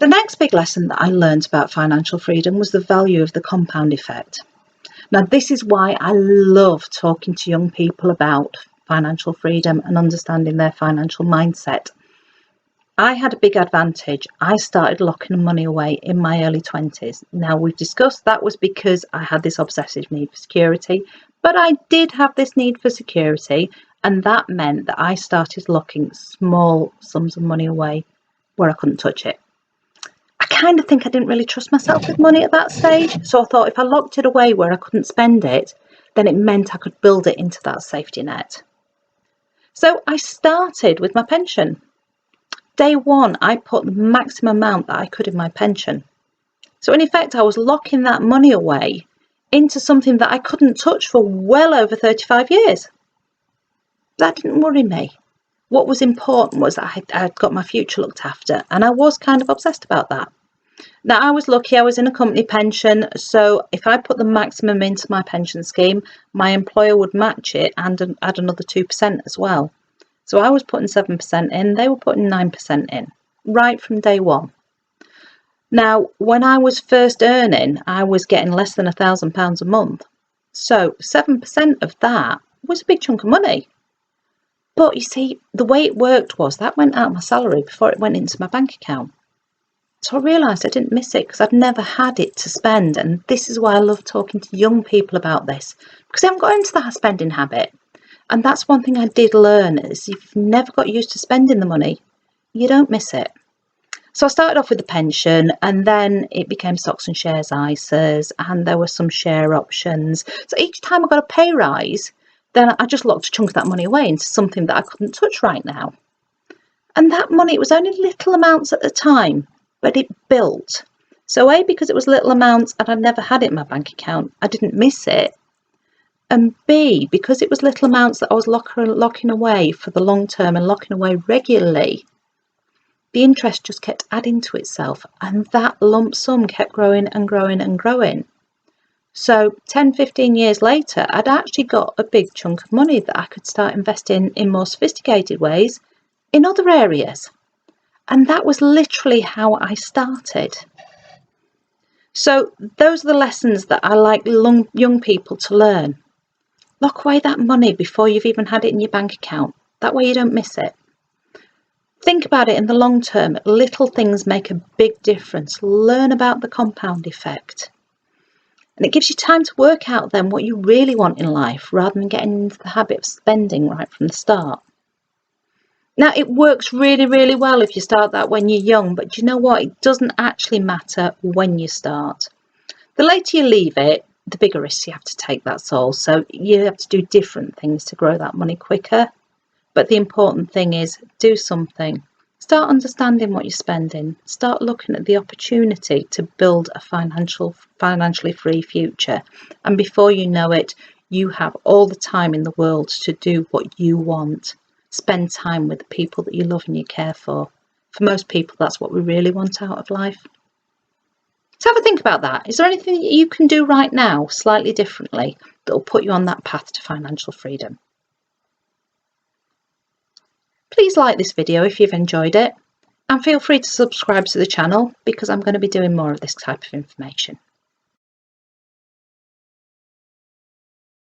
The next big lesson that I learned about financial freedom was the value of the compound effect. Now, this is why I love talking to young people about financial freedom and understanding their financial mindset. I had a big advantage. I started locking money away in my early 20s. Now, we've discussed that was because I had this obsessive need for security, but I did have this need for security, and that meant that I started locking small sums of money away where I couldn't touch it. I kind of think I didn't really trust myself with money at that stage, so I thought if I locked it away where I couldn't spend it, then it meant I could build it into that safety net. So I started with my pension. Day one, I put the maximum amount that I could in my pension. So in effect, I was locking that money away into something that I couldn't touch for well over 35 years. That didn't worry me. What was important was that I'd got my future looked after, and I was kind of obsessed about that. Now, I was lucky, I was in a company pension, so if I put the maximum into my pension scheme, my employer would match it and add another 2% as well. So I was putting 7% in, they were putting 9% in, right from day one. Now, when I was first earning, I was getting less than £1,000 a month. So 7% of that was a big chunk of money. But you see, the way it worked was that went out of my salary before it went into my bank account. So I realised I didn't miss it because I've never had it to spend. And this is why I love talking to young people about this, because they haven't got into that spending habit. And that's one thing I did learn is if you've never got used to spending the money, you don't miss it. So I started off with the pension, and then it became stocks and shares ISAs, and there were some share options. So each time I got a pay rise, then I just locked a chunk of that money away into something that I couldn't touch right now. And that money, it was only little amounts at the time, but it built. So because it was little amounts and I'd never had it in my bank account, I didn't miss it. And B, because it was little amounts that I was locking away for the long term and locking away regularly, the interest just kept adding to itself, and that lump sum kept growing and growing and growing. So 10, 15 years later, I'd actually got a big chunk of money that I could start investing in more sophisticated ways in other areas. And that was literally how I started. So those are the lessons that I like young people to learn. Lock away that money before you've even had it in your bank account. That way you don't miss it. Think about it in the long term. Little things make a big difference. Learn about the compound effect. And it gives you time to work out then what you really want in life rather than getting into the habit of spending right from the start. Now, it works really, really well if you start that when you're young, but do you know what? It doesn't actually matter when you start. The later you leave it, the bigger risks you have to take, that's all. So you have to do different things to grow that money quicker. But the important thing is do something. Start understanding what you're spending. Start looking at the opportunity to build a financially free future. And before you know it, you have all the time in the world to do what you want. Spend time with the people that you love and you care for. For most people, that's what we really want out of life. So have a think about that. Is there anything that you can do right now slightly differently that will put you on that path to financial freedom? Please like this video if you've enjoyed it, and feel free to subscribe to the channel because I'm going to be doing more of this type of information.